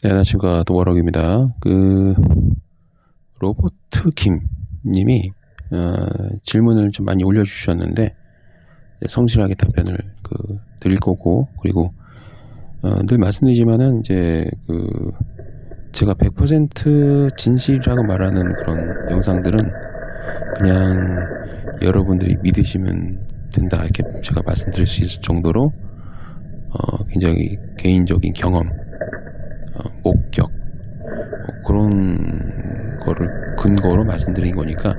네, 안녕하십니까. 도어락입니다. 로버트 김 님이, 질문을 좀 많이 올려주셨는데, 이제 성실하게 답변을, 드릴 거고, 그리고, 늘 말씀드리지만은, 제가 100% 진실이라고 말하는 그런 영상들은 그냥 여러분들이 믿으시면 된다. 이렇게 제가 말씀드릴 수 있을 정도로, 굉장히 개인적인 경험, 목격, 그런 거를 근거로 말씀드린 거니까,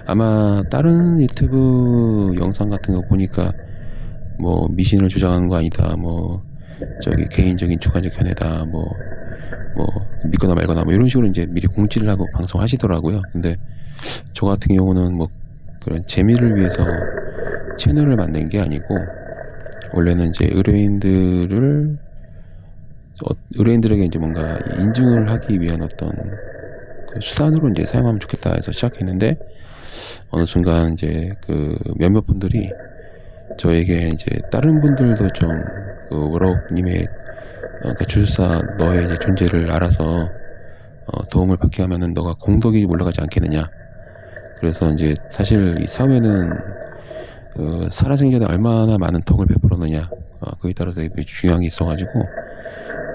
아마 다른 유튜브 영상 같은 거 보니까 뭐 미신을 주장하는 거 아니다, 뭐 개인적인 주관적 견해다, 뭐 믿거나 말거나 뭐 이런 식으로 이제 미리 공지를 하고 방송하시더라고요. 근데 저 같은 경우는 뭐 그런 재미를 위해서 채널을 만든 게 아니고, 원래는 이제 의뢰인들에게 이제 뭔가 인증을 하기 위한 어떤 그 수단으로 이제 사용하면 좋겠다 해서 시작했는데, 어느 순간 이제 몇몇 분들이 저에게 이제 다른 분들도 좀 워럭님의, 그러니까 주술사 너의 이제 존재를 알아서 도움을 받게 하면은 너가 공덕이 올라가지 않겠느냐. 그래서 이제 사실 이 사회는 살아생전에 얼마나 많은 덕을 베풀었느냐, 그에 따라서 중요한 게 있어가지고,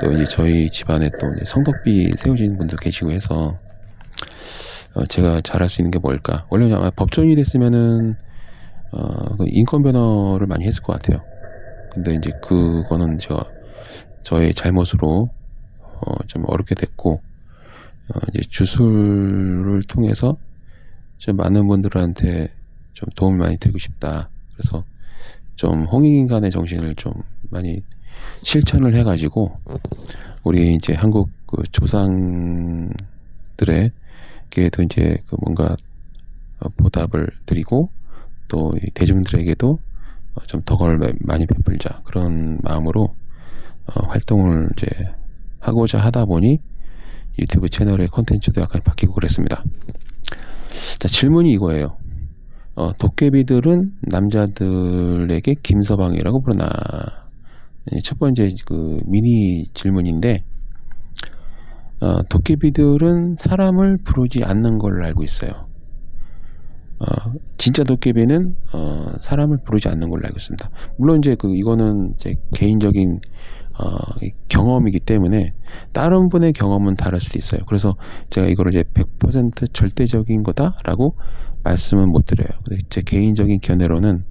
또 이제 저희 집안에 또 이제 성덕비 세우신 분도 계시고 해서, 제가 잘할 수 있는 게 뭘까? 원래 아마 법조인이 됐으면은 그 인권 변호를 많이 했을 것 같아요. 근데 이제 그거는 저의 잘못으로 좀 어렵게 됐고, 이제 주술을 통해서 좀 많은 분들한테 좀 도움을 많이 드리고 싶다. 그래서 좀 홍익인간의 정신을 좀 많이 실천을 해가지고, 우리 이제 한국 조상들에게도 이제 뭔가 보답을 드리고, 또 대중들에게도 좀 덕을 많이 베풀자, 그런 마음으로 활동을 이제 하고자 하다 보니 유튜브 채널의 컨텐츠도 약간 바뀌고 그랬습니다. 자, 질문이 이거예요. 도깨비들은 남자들에게 김서방이라고 부르나? 첫 번째 미니 질문인데, 도깨비들은 사람을 부르지 않는 걸로 알고 있어요. 진짜 도깨비는 사람을 부르지 않는 걸로 알고 있습니다. 물론 이제 이거는 제 개인적인 경험이기 때문에 다른 분의 경험은 다를 수도 있어요. 그래서 제가 이거를 이제 100% 절대적인 거다라고 말씀은 못 드려요. 근데 제 개인적인 견해로는,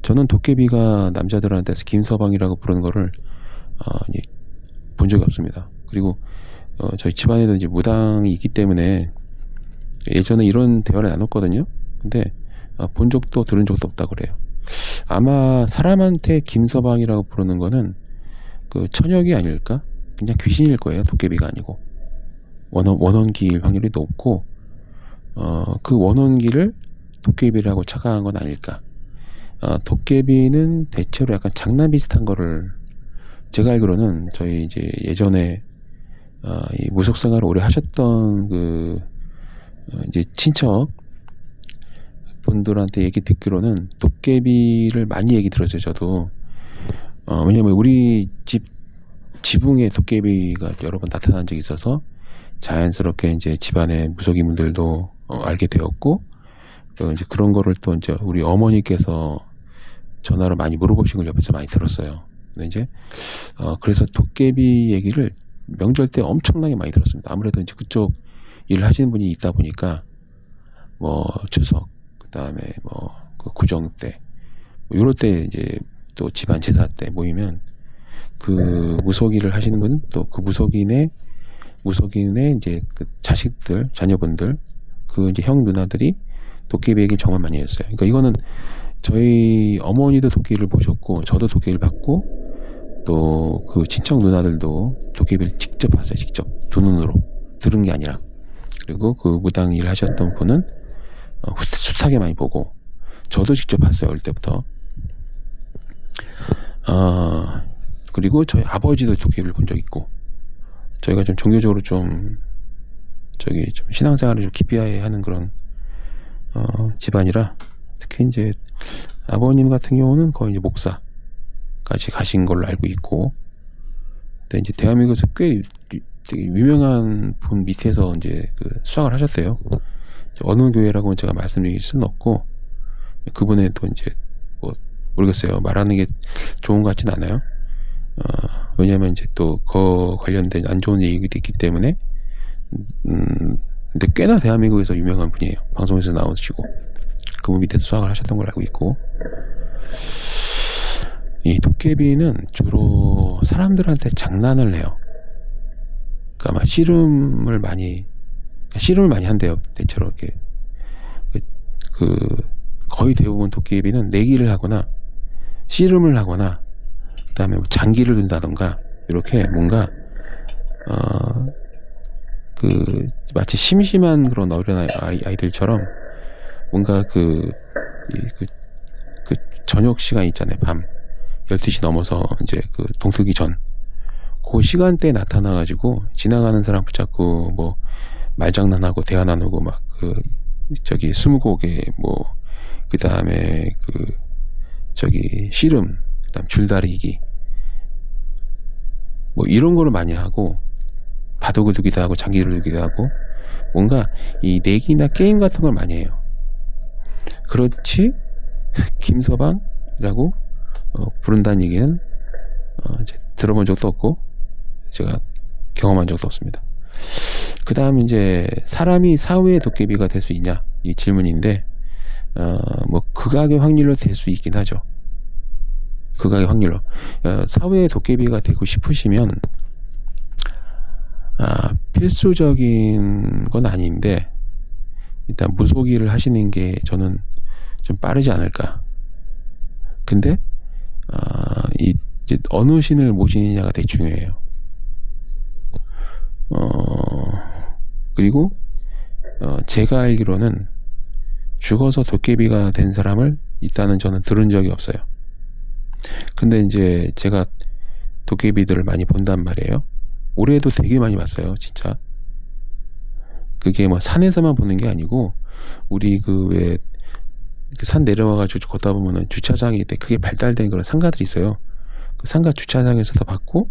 저는 도깨비가 남자들한테서 김서방이라고 부르는 거를 본 적이 없습니다. 그리고 저희 집안에도 이제 무당이 있기 때문에 예전에 이런 대화를 나눴거든요. 근데 본 적도 들은 적도 없다 그래요. 아마 사람한테 김서방이라고 부르는 거는 천역이 아닐까? 그냥 귀신일 거예요. 도깨비가 아니고. 원혼기일 확률이 높고, 그 원혼기를 도깨비라고 착각한 건 아닐까. 도깨비는 대체로 약간 장난 비슷한 거를, 제가 알기로는 저희 이제 예전에 이 무속 생활을 오래 하셨던 이제 친척 분들한테 얘기 듣기로는 도깨비를 많이 얘기 들었어요. 저도. 왜냐면 우리 지붕에 도깨비가 여러 번 나타난 적이 있어서 자연스럽게 이제 집안의 무속인분들도 알게 되었고, 이제 그런 거를 또 이제 우리 어머니께서 전화로 많이 물어보신 걸 옆에서 많이 들었어요. 근데 이제 그래서 도깨비 얘기를 명절 때 엄청나게 많이 들었습니다. 아무래도 이제 그쪽 일을 하시는 분이 있다 보니까, 뭐 추석, 그다음에 뭐 구정 때, 뭐 요럴 때 이제 또 집안 제사 때 모이면 무속 일을 하시는 분은 또 무속인의 이제 자식들, 자녀분들, 이제 형 누나들이 도깨비 얘기 정말 많이 했어요. 그러니까 이거는 저희 어머니도 도깨비를 보셨고, 저도 도깨비를 봤고, 또 친척 누나들도 도깨비를 직접 봤어요. 직접 두 눈으로, 들은 게 아니라. 그리고 무당 일 하셨던 분은 숱하게 많이 보고, 저도 직접 봤어요. 어릴 때부터. 그리고 저희 아버지도 도깨비를 본 적 있고, 저희가 좀 종교적으로 좀 신앙생활을 좀 깊이 하는 그런 집안이라, 특히 이제 아버님 같은 경우는 거의 이제 목사까지 가신 걸로 알고 있고, 근데 이제 대한민국에서 꽤 되게 유명한 분 밑에서 이제 그 수학을 하셨대요. 어느 교회라고는 제가 말씀드릴 수는 없고, 그분의 또 이제 뭐 모르겠어요. 말하는 게 좋은 것 같진 않아요. 왜냐면 이제 또 그 관련된 안 좋은 얘기도 있기 때문에. 근데 꽤나 대한민국에서 유명한 분이에요. 방송에서 나오시고 그분 밑에서 수학을 하셨던 걸 알고 있고, 이 도깨비는 주로 사람들한테 장난을 해요. 그러니까 막 씨름을 많이 한대요. 대체로 이렇게 그 거의 대부분 도깨비는 내기를 하거나 씨름을 하거나 그다음에 뭐 장기를 둔다던가 이렇게 뭔가 그 마치 심심한 그런 어린 아이들처럼 뭔가 그 저녁 시간 있잖아요. 밤 12시 넘어서 이제 그 동트기 전 그 시간대에 나타나가지고 지나가는 사람 붙잡고 뭐 말장난하고 대화 나누고 막 그 저기 스무고개 뭐 그 다음에 그 저기 씨름 그다음 줄다리기 뭐 이런 거를 많이 하고, 바둑을 두기도 하고 장기를 두기도 하고 뭔가 이 내기나 게임 같은 걸 많이 해요. 그렇지 김서방이라고 부른다는 얘기는 이제 들어본 적도 없고 제가 경험한 적도 없습니다. 그 다음 이제 사람이 사후에 도깨비가 될 수 있냐 이 질문인데, 뭐 극악의 확률로 될 수 있긴 하죠. 극악의 확률로 사후에 도깨비가 되고 싶으시면 필수적인 건 아닌데 일단 무속일을 하시는 게 저는 좀 빠르지 않을까. 근데 이제 어느 신을 모시느냐가 되게 중요해요. 그리고 제가 알기로는 죽어서 도깨비가 된 사람을 일단은 저는 들은 적이 없어요. 근데 이제 제가 도깨비들을 많이 본단 말이에요. 올해도 되게 많이 봤어요, 진짜. 그게 뭐 산에서만 보는 게 아니고 우리 그 왜 산 내려와가지고 걷다 보면은 주차장이 크게 발달된 그런 상가들이 있어요. 그 상가 주차장에서도 봤고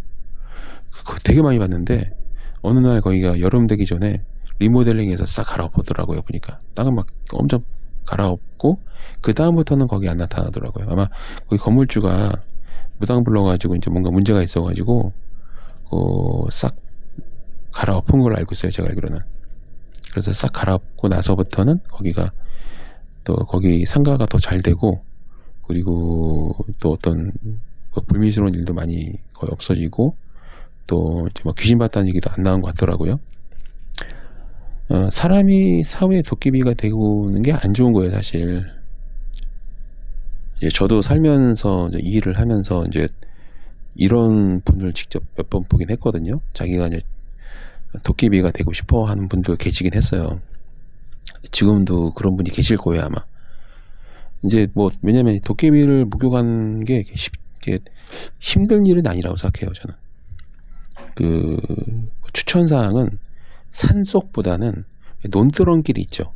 그거 되게 많이 봤는데 어느 날 거기가 여름 되기 전에 리모델링해서 싹 갈아엎었더라고요. 보니까 땅을 막 엄청 갈아엎고 그 다음부터는 거기 안 나타나더라고요. 아마 거기 건물주가 무당 불러가지고 이제 뭔가 문제가 있어가지고 싹 갈아엎은 걸로 알고 있어요. 제가 알기로는. 그래서 싹 갈아엎고 나서부터는 거기가 또 거기 상가가 더 잘 되고, 그리고 또 어떤 뭐 불미스러운 일도 많이 거의 없어지고, 또 이제 뭐 귀신 봤다는 얘기도 안 나온 것 같더라고요. 사람이 사후에 도깨비가 되고는 게 안 좋은 거예요, 사실. 저도 살면서 이제 이 일을 하면서 이제 이런 분을 직접 몇 번 보긴 했거든요. 자기가 이제 도깨비가 되고 싶어 하는 분도 계시긴 했어요. 지금도 그런 분이 계실 거예요, 아마. 이제 뭐 왜냐면 도깨비를 목욕하는 게 힘든 일은 아니라고 생각해요, 저는. 그 추천사항은 산속보다는 논두렁길이 있죠.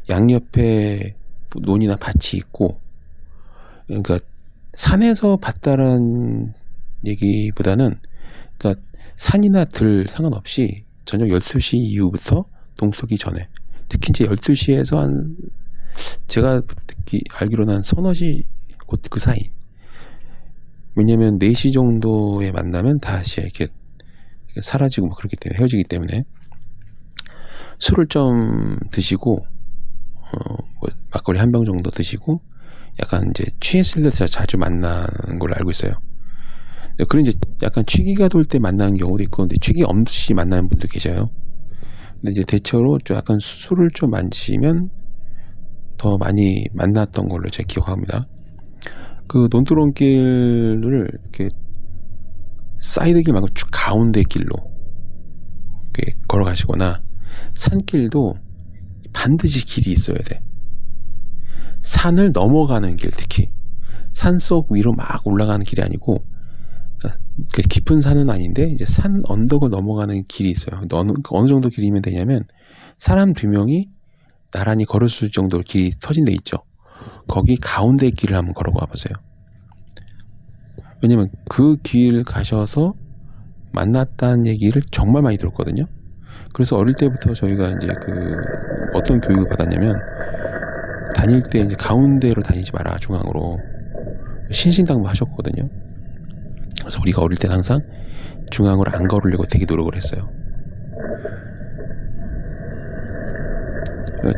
양옆에 논이나 밭이 있고, 그러니까 산에서 봤다는 얘기보다는, 그러니까 산이나 들 상관없이 저녁 12시 이후부터 동트기 전에, 특히 이제 12시에서 한 제가 알기로는 한 서너 시 곧 그 사이. 왜냐면 4시 정도에 만나면 다시 이렇게 사라지고 막 그렇기 때문에, 헤어지기 때문에 술을 좀 드시고 뭐 막걸리 한 병 정도 드시고 약간 이제 취했을 때 자주 만나는 걸로 알고 있어요. 그런 이제 약간 취기가 돌 때 만나는 경우도 있고, 근데 취기 없이 만나는 분도 계셔요. 근데 이제 대체로 좀 약간 술을 좀 마시면 더 많이 만났던 걸로 제가 기억합니다. 그 논두렁길을 이렇게 사이드길 말고 쭉 가운데 길로 이렇게 걸어가시거나, 산길도 반드시 길이 있어야 돼. 산을 넘어가는 길, 특히 산속 위로 막 올라가는 길이 아니고 깊은 산은 아닌데 이제 산 언덕을 넘어가는 길이 있어요. 어느 정도 길이면 되냐면 사람 2명이 나란히 걸을 수 있을 정도로 길이 터진 데 있죠. 거기 가운데 길을 한번 걸어가 보세요. 왜냐면 그 길 가셔서 만났다는 얘기를 정말 많이 들었거든요. 그래서 어릴 때부터 저희가 이제 어떤 교육을 받았냐면, 다닐 때 이제 가운데로 다니지 마라, 중앙으로. 신신당부 하셨거든요. 그래서 우리가 어릴 때 항상 중앙으로 안 걸으려고 되게 노력을 했어요.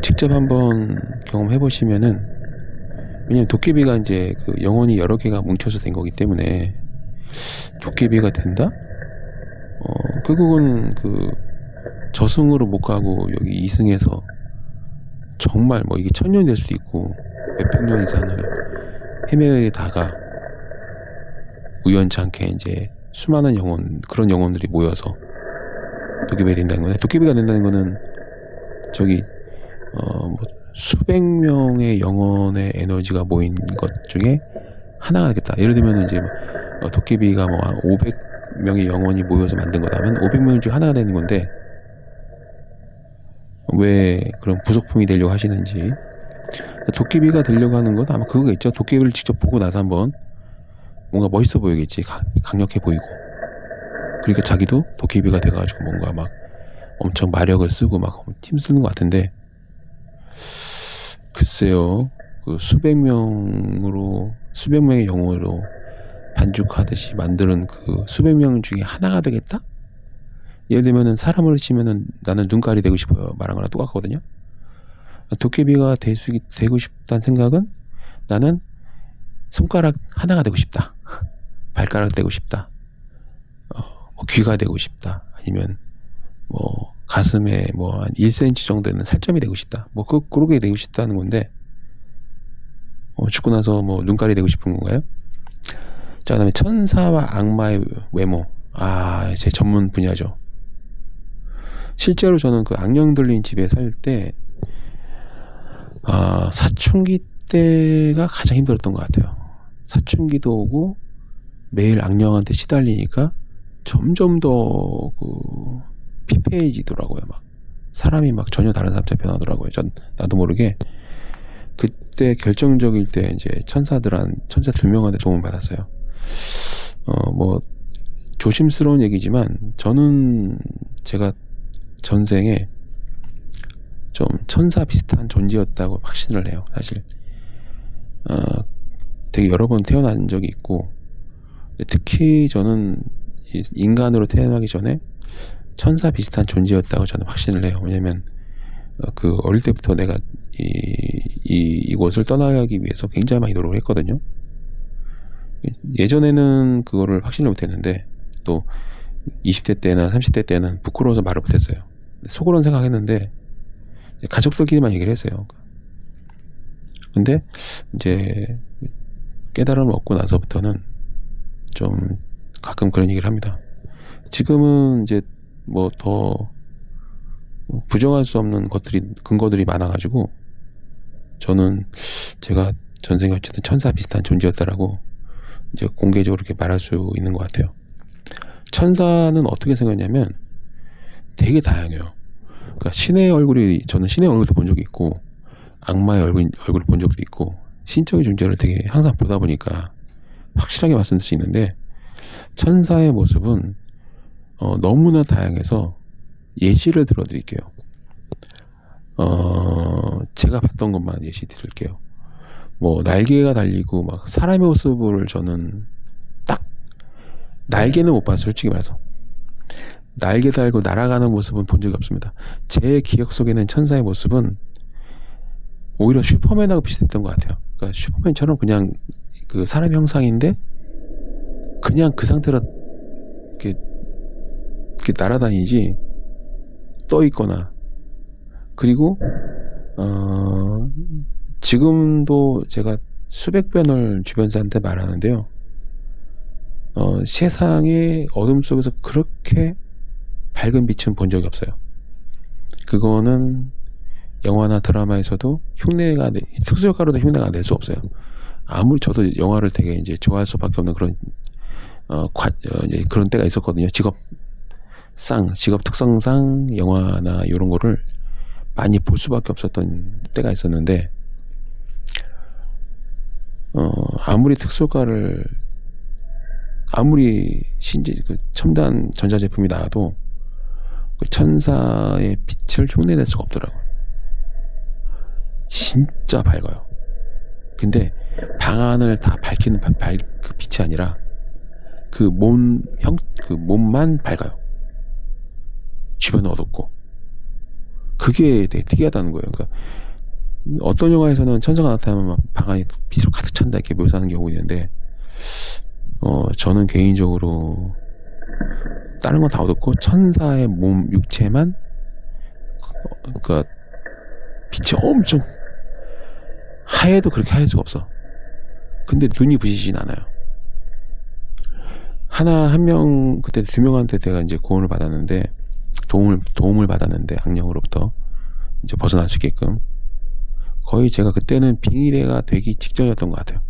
직접 한번 경험해 보시면은, 왜냐면 도깨비가 이제 영혼이 여러 개가 뭉쳐서 된 거기 때문에, 도깨비가 된다? 결국은 저승으로 못 가고 여기 이승에서 정말 뭐 이게 1000년이 될 수도 있고 몇백 년 이상을 헤매다가 우연치 않게 이제 수많은 그런 영혼들이 모여서 도깨비가 된다는 거네. 도깨비가 된다는 거는 뭐 수백 명의 영혼의 에너지가 모인 것 중에 하나가 되겠다. 예를 들면 이제 도깨비가 뭐 500명의 영혼이 모여서 만든 거라면 500명 중 하나가 되는 건데, 왜 그런 부속품이 되려고 하시는지. 도깨비가 되려고 하는 건 아마 그거겠죠. 도깨비를 직접 보고 나서 한번 뭔가 멋있어 보이겠지. 강력해 보이고. 그러니까 자기도 도깨비가 돼가지고 뭔가 막 엄청 마력을 쓰고 막 힘쓰는 것 같은데, 글쎄요, 수백 명의 영혼으로 반죽하듯이 만드는 수백 명 중에 하나가 되겠다? 예를 들면은 사람을 치면은 나는 눈깔이 되고 싶어요 말한 거랑 똑같거든요. 도깨비가 되고 싶다는 생각은, 나는 손가락 하나가 되고 싶다, 발가락 되고 싶다, 뭐 귀가 되고 싶다, 아니면 뭐 가슴에 뭐 한 1cm 정도 되는 살점이 되고 싶다, 뭐 그렇게 되고 싶다는 건데, 죽고 나서 뭐 눈깔이 되고 싶은 건가요? 자, 그다음에 천사와 악마의 외모. 제 전문 분야죠. 실제로 저는 악령 들린 집에 살 때, 사춘기 때가 가장 힘들었던 것 같아요. 사춘기도 오고 매일 악령한테 시달리니까 점점 더 피폐해지더라고요. 막 사람이 막 전혀 다른 사람처럼 변하더라고요. 나도 모르게. 그때 결정적일 때 이제 천사 2명한테 도움을 받았어요. 뭐 조심스러운 얘기지만, 저는 제가 전생에 좀 천사 비슷한 존재였다고 확신을 해요. 사실 되게 여러 번 태어난 적이 있고, 특히 저는 인간으로 태어나기 전에 천사 비슷한 존재였다고 저는 확신을 해요. 왜냐면 어릴 때부터 내가 이곳을 떠나기 위해서 굉장히 많이 노력을 했거든요. 예전에는 그거를 확신을 못했는데, 또 20대 때나 30대 때는 부끄러워서 말을 못했어요. 속으로는 생각했는데 가족들끼리만 얘기를 했어요. 근데 이제 깨달음을 얻고 나서부터는 좀 가끔 그런 얘기를 합니다. 지금은 이제 뭐 더 부정할 수 없는 근거들이 많아가지고, 저는 제가 전생에 어쨌든 천사 비슷한 존재였다라고 이제 공개적으로 이렇게 말할 수 있는 것 같아요. 천사는 어떻게 생겼냐면 되게 다양해요. 그러니까 저는 신의 얼굴도 본 적이 있고, 악마의 얼굴을 본 적도 있고, 신적인 존재를 되게 항상 보다 보니까 확실하게 말씀드릴 수 있는데, 천사의 모습은 너무나 다양해서 예시를 들어드릴게요. 제가 봤던 것만 예시 드릴게요. 뭐 날개가 달리고 막 사람의 모습을 저는 딱 날개는 못 봤어요. 솔직히 말해서 날개 달고 날아가는 모습은 본 적이 없습니다. 제 기억 속에는 천사의 모습은 오히려 슈퍼맨하고 비슷했던 것 같아요. 그러니까 슈퍼맨처럼 그냥 사람 형상인데 그냥 그 상태로 이렇게 날아다니지, 떠 있거나. 그리고 지금도 제가 수백 번을 주변 사람한테 말하는데요, 세상의 어둠 속에서 그렇게 밝은 빛은 본 적이 없어요. 그거는 영화나 드라마에서도 특수효과로도 흉내가 낼 수 없어요. 아무리 저도 영화를 되게 이제 좋아할 수밖에 없는 그런 이제 그런 때가 있었거든요. 직업 특성상 영화나 이런 거를 많이 볼 수밖에 없었던 때가 있었는데, 아무리 특수효과를 아무리 그 첨단 전자제품이 나와도 그 천사의 빛을 흉내낼 수가 없더라고요. 진짜 밝아요. 근데 방 안을 다 밝히는 그 빛이 아니라 그 몸만 밝아요. 주변은 어둡고. 그게 되게 특이하다는 거예요. 그러니까 어떤 영화에서는 천사가 나타나면 막 방 안이 빛으로 가득 찬다 이렇게 묘사하는 경우가 있는데, 저는 개인적으로 다른 건 다 어둡고 천사의 몸 육체만, 그러니까 빛이 엄청 하얘도 그렇게 하얄 수가 없어. 근데 눈이 부시진 않아요. 한 명, 그때 2명한테 내가 이제 고언을 받았는데, 도움을 받았는데, 악령으로부터 이제 벗어날 수 있게끔. 거의 제가 그때는 빙의대가 되기 직전이었던 것 같아요.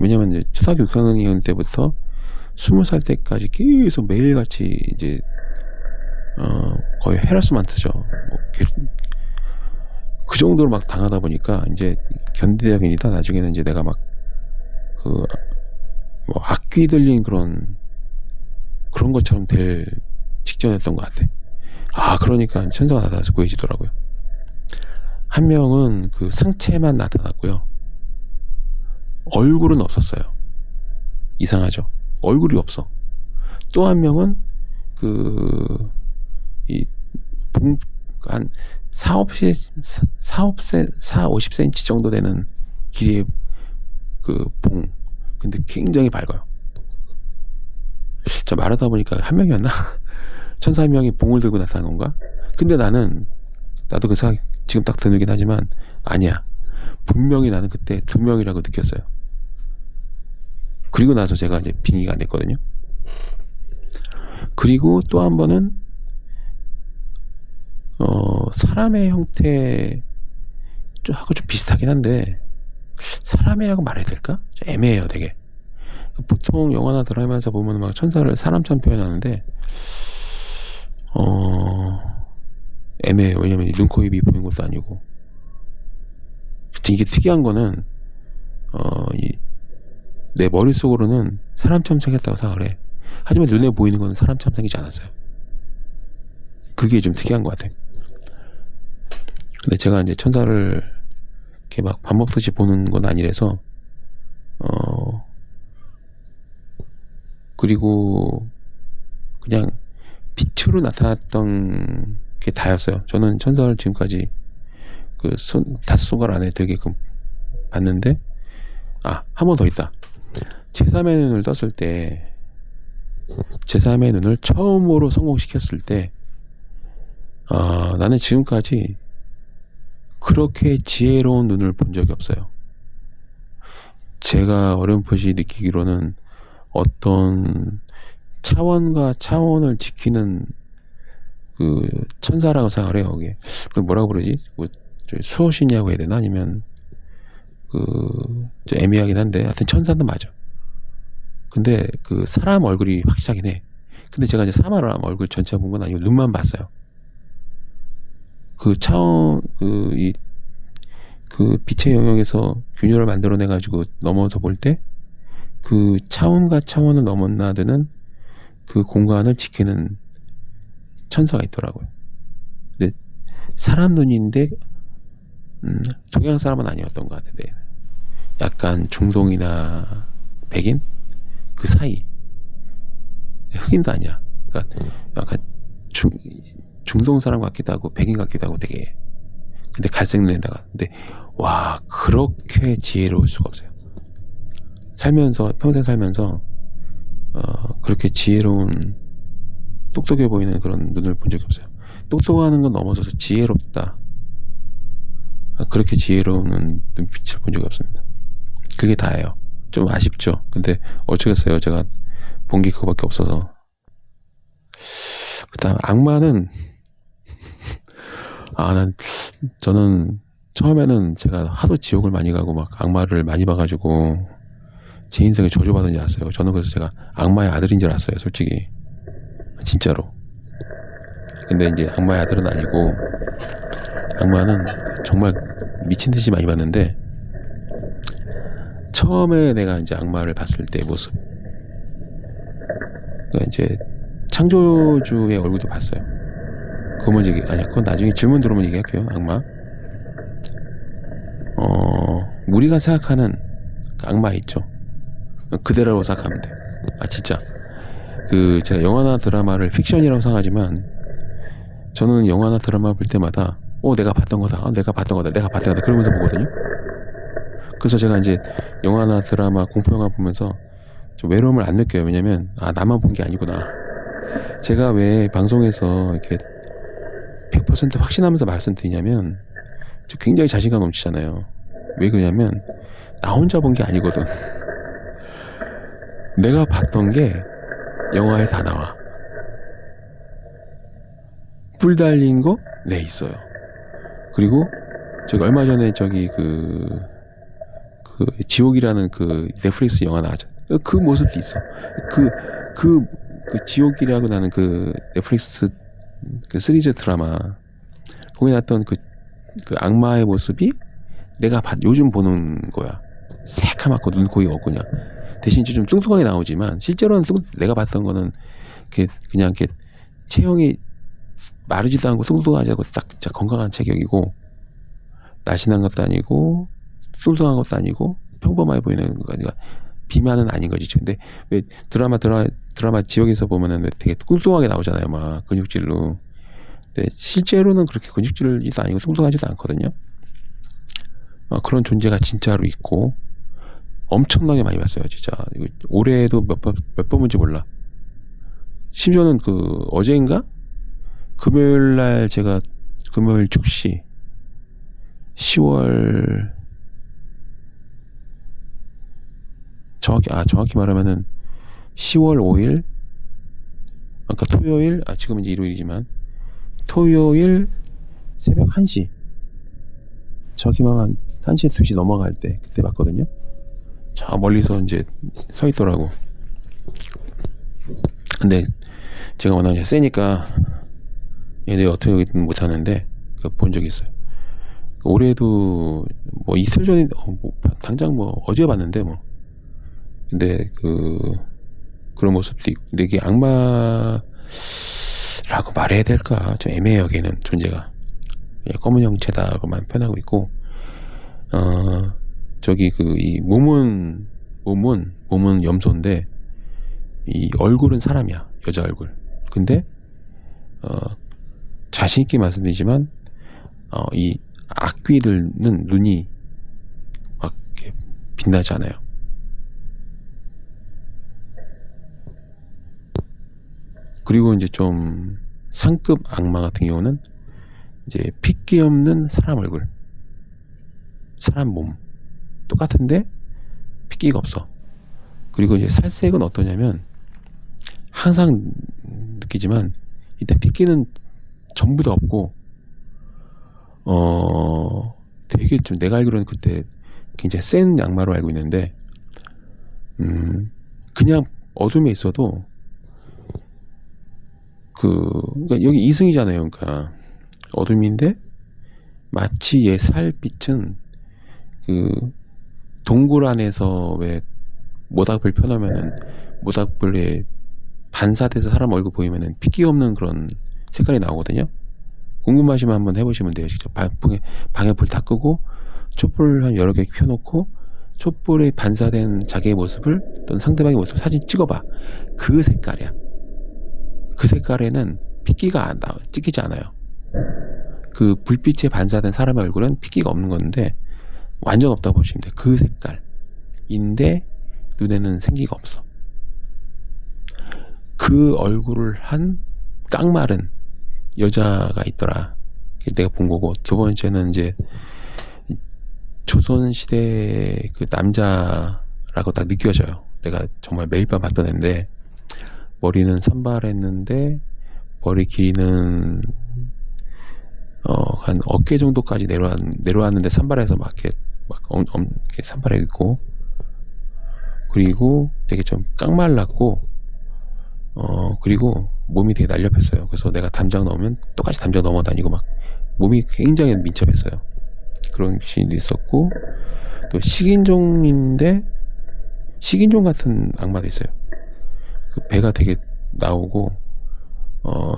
왜냐면 이제 초등학교 6학년 때부터 20살 때까지 계속 매일같이 이제, 거의 헤러스먼트죠. 그 정도로 막 당하다 보니까 이제 견디다 견디다 나중에는 이제 내가 막 악귀 들린 그런 것처럼 될 직전이었던 것 같아. 그러니까 천사가 나타나서 구해지더라고요. 한 명은 그 상체만 나타났고요. 얼굴은 없었어요. 이상하죠? 얼굴이 없어. 또 한 명은 한 50cm 정도 되는 길이의 근데 굉장히 밝아요. 자, 말하다 보니까 한 명이었나? 천사 한 명이 봉을 들고 나타난 건가? 근데 나도 그 생각 지금 딱 드는긴 하지만, 아니야. 분명히 나는 그때 2명이라고 느꼈어요. 그리고 나서 제가 이제 빙의가 안 됐거든요. 그리고 또 한 번은, 사람의 형태, 하고 좀 비슷하긴 한데, 사람이라고 말해야 될까? 좀 애매해요, 되게. 보통 영화나 드라마에서 보면 막 천사를 사람처럼 표현하는데, 애매해요. 왜냐면 눈, 코, 입이 보이는 것도 아니고. 이게 특이한 거는, 내 머릿속으로는 사람처럼 생겼다고 생각을 해. 하지만 눈에 보이는 건 사람처럼 생기지 않았어요. 그게 좀 특이한 것 같아. 근데 제가 이제 천사를 이렇게 막 밥 먹듯이 보는 건 아니라서, 그리고 그냥 빛으로 나타났던 게 다였어요. 저는 천사를 지금까지 5손가락 안에 들게끔 봤는데, 한 번 더 있다. 제3의 눈을 떴을 때, 제3의 눈을 처음으로 성공시켰을 때, 나는 지금까지 그렇게 지혜로운 눈을 본 적이 없어요. 제가 어렴풋이 느끼기로는 어떤 차원과 차원을 지키는 천사라고 생각을 해요. 그게 뭐라고 그러지? 수호신이라고 해야 되나? 아니면 좀 애매하긴 한데, 하여튼 천사는 맞아. 근데 사람 얼굴이 확실하긴 해. 근데 제가 이제 사람 얼굴 전체 본 건 아니고 눈만 봤어요. 차원, 빛의 영역에서 균열을 만들어내 가지고 넘어서 볼 때, 차원과 차원을 넘어나드는 공간을 지키는 천사가 있더라고요. 근데 사람 눈인데, 동양 사람은 아니었던 것 같은데, 약간 중동이나 백인? 그 사이. 흑인도 아니야. 그러니까 약간 중동 사람 같기도 하고 백인 같기도 하고 되게. 근데 갈색 눈에다가. 근데 와, 그렇게 지혜로울 수가 없어요. 평생 살면서 그렇게 지혜로운, 똑똑해 보이는 그런 눈을 본 적이 없어요. 똑똑하는 건 넘어서서 지혜롭다. 그렇게 지혜로운 눈빛을 본 적이 없습니다. 그게 다예요. 좀 아쉽죠. 근데 어쩌겠어요. 제가 본 게 그거밖에 없어서. 그다음 악마는 저는 처음에는 제가 하도 지옥을 많이 가고 막 악마를 많이 봐가지고 제 인생에 저주받은 줄 알았어요. 저는 그래서 제가 악마의 아들인 줄 알았어요. 솔직히. 진짜로. 근데 이제 악마의 아들은 아니고, 악마는 정말 미친 듯이 많이 봤는데, 처음에 내가 이제 악마를 봤을 때 모습, 그러니까 이제 창조주의 얼굴도 봤어요. 그거 먼저 아니야, 그건 나중에 질문 들어오면 얘기할게요. 악마. 우리가 생각하는 그 악마 있죠. 그대로라고 생각하면 돼. 아 진짜 제가 영화나 드라마를 픽션이라고 생각하지만, 저는 영화나 드라마 볼 때마다 내가 봤던 거다, 내가 봤던 거다, 내가 봤던 거다 그러면서 보거든요. 그래서 제가 이제 영화나 드라마, 공포영화 보면서 좀 외로움을 안 느껴요. 왜냐면 나만 본 게 아니구나. 제가 왜 방송에서 이렇게 100% 확신하면서 말씀드리냐면, 저 굉장히 자신감 넘치잖아요. 왜 그러냐면 나 혼자 본 게 아니거든. 내가 봤던 게 영화에 다 나와. 뿔 달린 거? 네, 있어요. 그리고 저기 얼마 전에 저기 지옥이라는 그 넷플릭스 영화 나왔죠. 그 모습도 있어. 그 지옥이라고 나는 그 넷플릭스 그 시리즈 드라마, 거기 나왔던 그 악마의 모습이 내가 요즘 보는 거야. 새카맣고 눈 거의 없고 그냥. 대신 좀 뚱뚱하게 나오지만 실제로는 내가 봤던 거는 그냥 이렇게 체형이 마르지도 않고 뚱뚱하지 않고 딱 진짜 건강한 체격이고, 날씬한 것도 아니고 뚱뚱한 것도 아니고 평범해 보이는 거니까 비만은 아닌 거지. 근데 왜 드라마 지역에서 보면은 왜 되게 뚱뚱하게 나오잖아요, 막 근육질로. 근데 실제로는 그렇게 근육질도 아니고 뚱뚱하지도 않거든요. 그런 존재가 진짜로 있고 엄청나게 많이 봤어요, 진짜. 올해도 몇 번 본지 몰라. 심지어는 어제인가? 금요일날 제가 금요일 축시 10월 정확히 말하면은 10월 5일, 그러니까 토요일, 지금은 이제 일요일이지만 토요일 새벽 1시, 정확히 말하면 1시에 2시 넘어갈 때 그때 봤거든요. 저 멀리서 이제 서 있더라고. 근데 제가 워낙 이제 세니까 얘네 어떻게 못하는데 본 적이 있어요. 올해도 뭐 이틀 전에 당장 어제 봤는데 근데 그런 모습도 있고. 근데 이게 악마라고 말해야 될까 좀 애매해요. 걔는 존재가 검은 형체다고만 표현하고 있고, 저기 이 몸은 염소인데 이 얼굴은 사람이야. 여자 얼굴. 근데 자신 있게 말씀드리지만 이 악귀들은 눈이 막 이렇게 빛나지 않아요. 그리고 이제 좀 상급 악마 같은 경우는 이제 핏기 없는 사람 얼굴, 사람 몸 똑같은데 핏기가 없어. 그리고 이제 살색은 어떠냐면, 항상 느끼지만 일단 핏기는 전부 다 없고, 되게 좀 내가 알기로는 그때 굉장히 센 악마로 알고 있는데, 그냥 어둠에 있어도 그러니까 여기 이승이잖아요. 그러니까 어둠인데 마치 얘 살빛은 동굴 안에서 왜 모닥불 펴놓으면은 모닥불에 반사돼서 사람 얼굴 보이면은 핏기 없는 그런 색깔이 나오거든요. 궁금하시면 한번 해보시면 돼요. 직접 방에 불 다 끄고 촛불 한 여러 개 켜놓고 촛불에 반사된 자기의 모습을 또는 상대방의 모습을 사진 찍어봐. 그 색깔이야. 그 색깔에는 핏기가 찍히지 않아요. 그 불빛에 반사된 사람의 얼굴은 핏기가 없는 건데 완전 없다고 보시면 돼요. 그 색깔인데 눈에는 생기가 없어. 그 얼굴을 한 깡마른 여자가 있더라. 내가 본 거고, 두 번째는 이제 조선시대 그 남자라고 딱 느껴져요. 내가 정말 매일 밤 봤던 애인데, 머리는 산발했는데 머리 길이는 한 어깨 정도까지 내려왔는데 산발해서 이렇게 산발해 있고, 그리고 되게 좀 깡말랐고, 그리고 몸이 되게 날렵했어요. 그래서 내가 담장 넣으면 똑같이 담장 넘어다니고 막 몸이 굉장히 민첩했어요. 그런 시인도 있었고, 또 식인종인데 식인종 같은 악마도 있어요. 그 배가 되게 나오고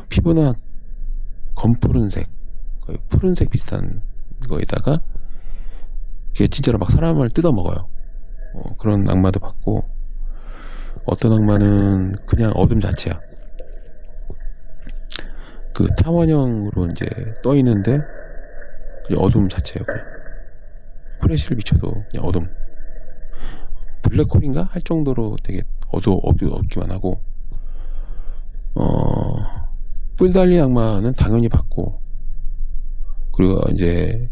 피부는 검푸른색, 거의 푸른색 비슷한 거에다가 그게 진짜로 막 사람을 뜯어 먹어요. 그런 악마도 봤고, 어떤 악마는 그냥 어둠 자체야. 그 타원형으로 이제 떠 있는데 그냥 어둠 자체예요. 그냥 프레시를 비춰도 그냥 어둠. 블랙홀인가 할 정도로 되게 어둡기만 하고, 뿔 달린 악마는 당연히 봤고, 그리고 이제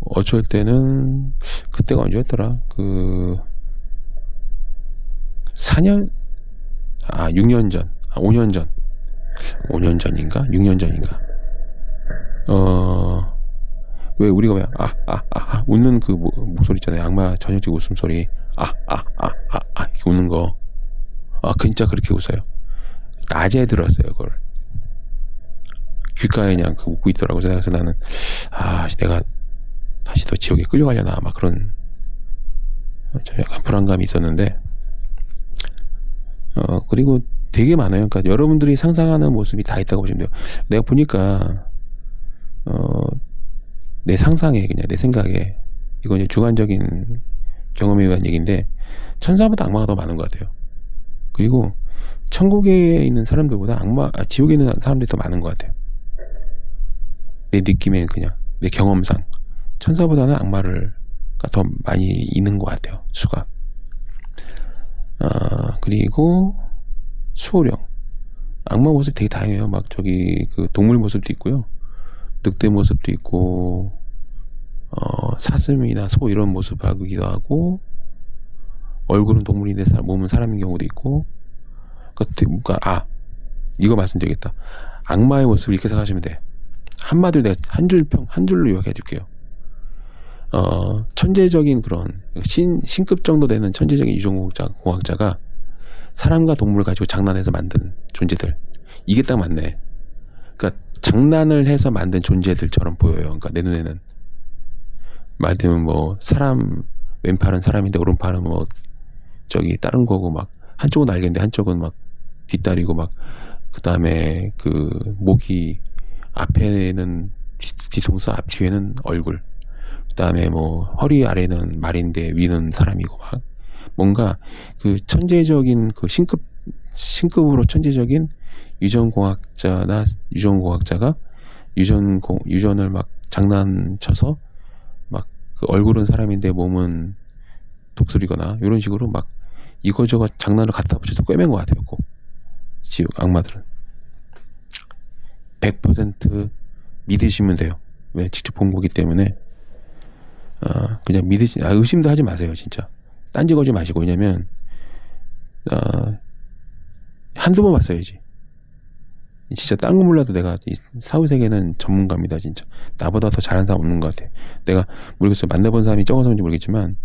어쩔 때는 그때가 언제였더라? 그 4년 6년 전, 5년 전, 5년 전인가? 6년 전인가? 왜 우리가 왜 웃는 그 목소리 있잖아요. 악마 전형적 웃음소리. 이렇게 웃는 거. 진짜 그렇게 웃어요. 낮에 들었어요, 그걸. 귓가에 그냥 그 웃고 있더라고. 그래서 나는 내가 다시 또 지옥에 끌려가려나 막 그런 좀 약간 불안감이 있었는데, 그리고 되게 많아요. 그러니까 여러분들이 상상하는 모습이 다 있다고 보시면 돼요. 내가 보니까 내 상상에, 그냥 내 생각에, 이건 이제 주관적인 경험에 의한 얘기인데, 천사보다 악마가 더 많은 것 같아요. 그리고 천국에 있는 사람들보다 지옥에 있는 사람들이 더 많은 것 같아요. 내 느낌에, 그냥 내 경험상 천사보다는 악마가 더 많이 있는 것 같아요, 수가. 그리고 수호령, 악마 모습 되게 다양해요. 막 저기 그 동물 모습도 있고요, 늑대 모습도 있고, 사슴이나 소 이런 모습하기도 하고, 얼굴은 동물인데 몸은 사람인 경우도 있고. 그러니까 이거 말씀드리겠다. 악마의 모습을 이렇게 생각하시면 돼. 한마디로 내가 한 줄로 요약해 줄게요. 천재적인 그런 신급 정도 되는 천재적인 유전공학자가 사람과 동물을 가지고 장난해서 만든 존재들, 이게 딱 맞네. 그러니까 장난을 해서 만든 존재들처럼 보여요. 그러니까 내 눈에는 말하자면 뭐 사람 왼팔은 사람인데 오른팔은 뭐 저기 다른 거고, 막 한쪽은 날개인데 한쪽은 막 뒷다리고, 막 그 다음에 그 목이 앞에는 뒤통수, 앞 뒤에는 얼굴, 그 다음에 뭐 허리 아래는 말인데 위는 사람이고, 막 뭔가 그 천재적인 그 신급으로 천재적인 유전공학자가 유전을 막 장난쳐서 막 그 얼굴은 사람인데 몸은 독수리거나 이런 식으로 막 이거저거 장난을 갖다 붙여서 꿰맨 것 같아요. 꼭 지옥 악마들은 100% 믿으시면 돼요. 왜? 직접 본 거기 때문에. 그냥 의심도 하지 마세요. 진짜 딴지 거지 마시고. 왜냐면 한두 번 봤어야지. 진짜 딴 거 몰라도 내가 이 사후세계는 전문가입니다. 진짜 나보다 더 잘하는 사람 없는 것 같아. 내가 모르겠어요. 만나본 사람이 적어서 그런지 모르겠지만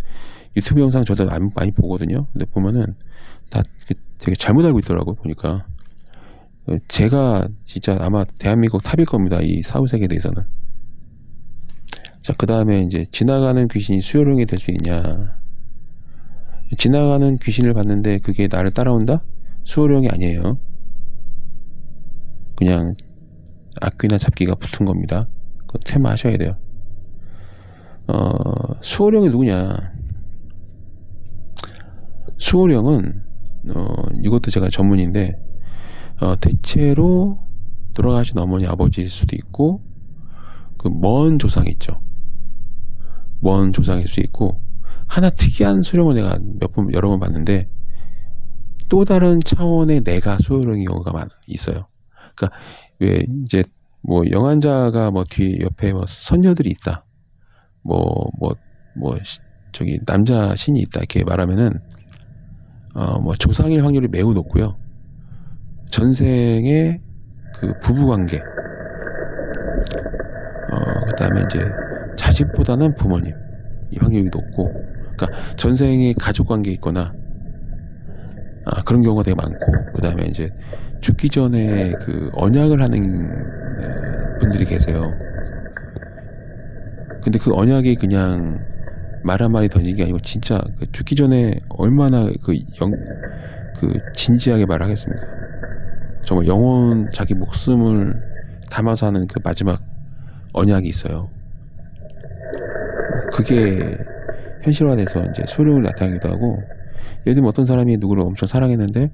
유튜브 영상 저도 많이 보거든요. 근데 보면은 다 되게 잘못 알고 있더라고. 보니까 제가 진짜 아마 대한민국 탑일 겁니다, 이 사후세계에 대해서는. 자, 그 다음에 이제 지나가는 귀신이 수요령이 될 수 있냐. 지나가는 귀신을 봤는데 그게 나를 따라온다? 수요령이 아니에요. 그냥 악귀나 잡기가 붙은 겁니다. 그거 퇴마하셔야 돼요. 수호령이 누구냐. 수호령은 이것도 제가 전문인데, 대체로 돌아가신 어머니 아버지일 수도 있고, 그 먼 조상 있죠. 먼 조상일 수 있고, 하나 특이한 수령을 내가 여러 번 봤는데, 또 다른 차원의 내가 수호령인 경우가 있어요. 그러니까 왜 이제 뭐 영환자가 뭐 뒤에 옆에 뭐 선녀들이 있다, 뭐 저기 남자 신이 있다, 이렇게 말하면은 뭐 조상일 확률이 매우 높고요. 전생의 그 부부관계, 그다음에 이제 자식보다는 부모님, 이 확률이 높고, 그러니까 전생에 가족관계 있거나 그런 경우가 되게 많고, 그다음에 이제 죽기 전에 그 언약을 하는 분들이 계세요. 근데 그 언약이 그냥 말 한마디 던진 게 아니고 진짜 그 죽기 전에 얼마나 진지하게 말을 하겠습니까? 정말 영혼, 자기 목숨을 담아서 하는 그 마지막 언약이 있어요. 그게 현실화돼서 이제 수령을 나타나기도 하고, 예를 들면 어떤 사람이 누구를 엄청 사랑했는데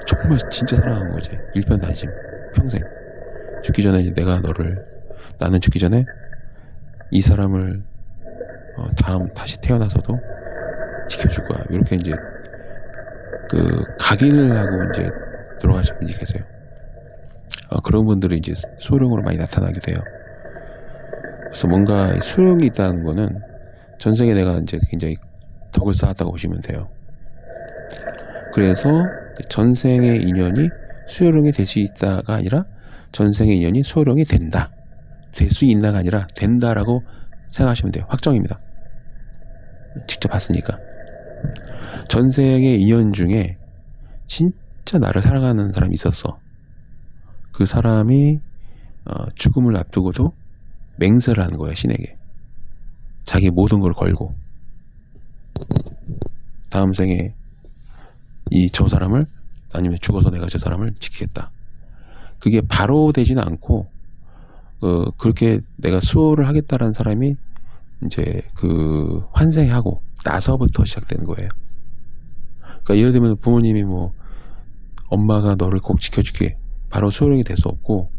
정말 진짜 사랑한 거지. 일편단심, 평생. 죽기 전에 이제 나는 죽기 전에 이 사람을 다시 태어나서도 지켜줄 거야. 이렇게 이제 각인을 하고 이제 돌아가신 분이 계세요. 그런 분들이 이제 수호령으로 많이 나타나기도 해요. 그래서 뭔가 수령이 있다는 거는 전생에 내가 이제 굉장히 덕을 쌓았다고 보시면 돼요. 그래서 전생의 인연이 수호령이 될 수 있다가 아니라 전생의 인연이 수호령이 된다. 될 수 있나가 아니라 된다라고 생각하시면 돼요. 확정입니다. 직접 봤으니까. 전생의 인연 중에 진짜 나를 사랑하는 사람이 있었어. 그 사람이 죽음을 앞두고도 맹세를 하는 거예요. 신에게. 자기 모든 걸 걸고 다음 생에 저 사람을, 아니면 죽어서 내가 저 사람을 지키겠다. 그게 바로 되지는 않고 그렇게 내가 수호를 하겠다라는 사람이 이제 환생하고 나서부터 시작되는 거예요. 그러니까 예를 들면 부모님이 엄마가 너를 꼭 지켜줄게, 바로 수호령이 될 수 없고,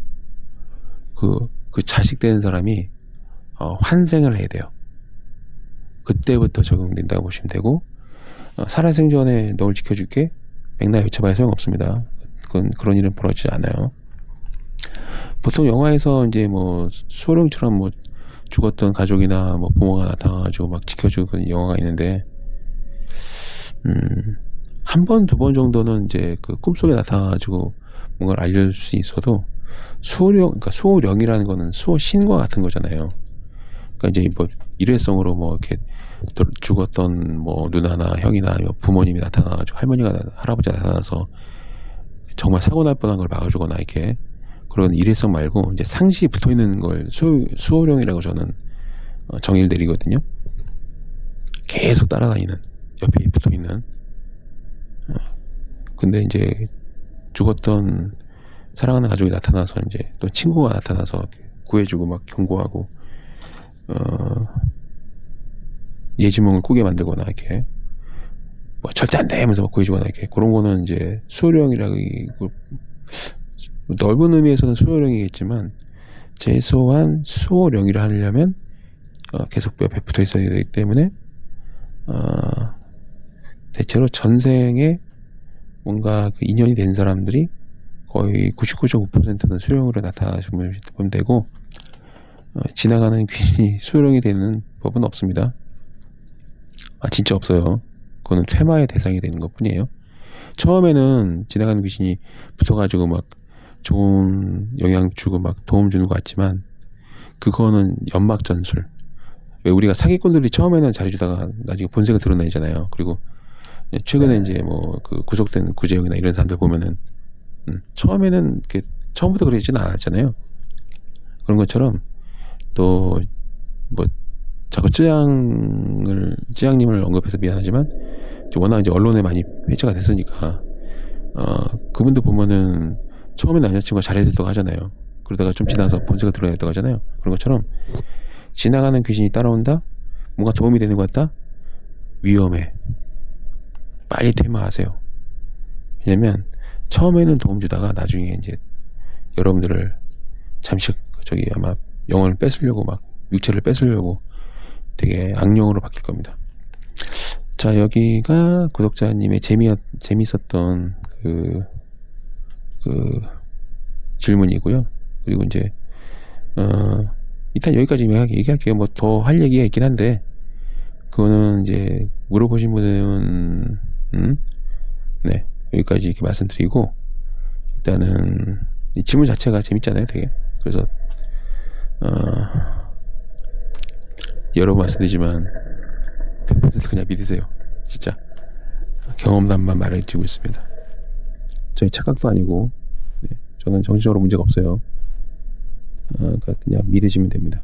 그 자식 되는 사람이 환생을 해야 돼요. 그때부터 적용된다고 보시면 되고, 살아생전에 너를 지켜줄게 맥날 외쳐봐야 소용없습니다. 그런 일은 벌어지지 않아요. 보통 영화에서 이제 수호령처럼 죽었던 가족이나 부모가 나타나가지고 막 지켜주는 영화가 있는데, 한 번, 두 번 정도는 이제 꿈속에 나타나가지고 뭔가를 알려줄 수 있어도, 그러니까 수호령이라는 거는 수호신과 같은 거잖아요. 그러니까 이제 일회성으로 이렇게 죽었던 누나나 형이나 부모님이 나타나가지고, 할아버지가 나타나서 정말 사고 날 뻔한 걸 막아주거나 이렇게, 그런 일회성 말고 이제 상시 붙어 있는 걸 수호령이라고 저는 정의를 내리거든요. 계속 따라다니는, 옆에 붙어 있는. 근데 이제 죽었던 사랑하는 가족이 나타나서, 이제 또 친구가 나타나서 구해주고 막 경고하고, 예지몽을 꾸게 만들거나 이렇게 절대 안 돼 하면서 구해주거나 이렇게, 그런 거는 이제 수호령이라고, 넓은 의미에서는 수호령이겠지만 최소한 수호령이라 하려면 계속 옆에 붙어 있어야 되기 때문에 대체로 전생에 뭔가 인연이 된 사람들이 거의 99.9%는 수호령으로 나타나시면 되고, 지나가는 귀신이 수호령이 되는 법은 없습니다. 진짜 없어요. 그거는 퇴마의 대상이 되는 것 뿐이에요. 처음에는 지나가는 귀신이 붙어가지고 막 좋은 영향 주고 막 도움 주는 것 같지만, 그거는 연막전술. 왜 우리가 사기꾼들이 처음에는 잘해주다가 나중에 본색을 드러내잖아요. 그리고 최근에 이제 구속된 구제형이나 이런 사람들 보면은 처음에는 처음부터 그러지는 않았잖아요. 그런 것처럼 또 자꾸 쯔양님을 언급해서 미안하지만, 워낙 이제 언론에 많이 회자가 됐으니까 그분들 보면은 처음에 남자친구가 잘해줬다고 하잖아요. 그러다가 좀 지나서 본색을 드러냈다고 하잖아요. 그런 것처럼 지나가는 귀신이 따라온다? 뭔가 도움이 되는 것 같다? 위험해. 빨리 퇴마하세요. 왜냐면 처음에는 도움 주다가 나중에 이제 여러분들을 잠시 아마 영혼을 뺏으려고, 막 육체를 뺏으려고 되게 악령으로 바뀔 겁니다. 자, 여기가 구독자님의 재미있었던 질문이고요. 그리고 이제 일단 여기까지 얘기할게요. 더 할 얘기가 있긴 한데, 그거는 이제 물어보신 분은 네, 여기까지 이렇게 말씀드리고, 일단은 이 질문 자체가 재밌잖아요, 되게. 그래서 여러 번 말씀드리지만 100% 그냥 믿으세요. 진짜 경험담만 말해주고 있습니다. 저희 착각도 아니고, 저는 정신적으로 문제가 없어요. 그러니까 그냥 믿으시면 됩니다.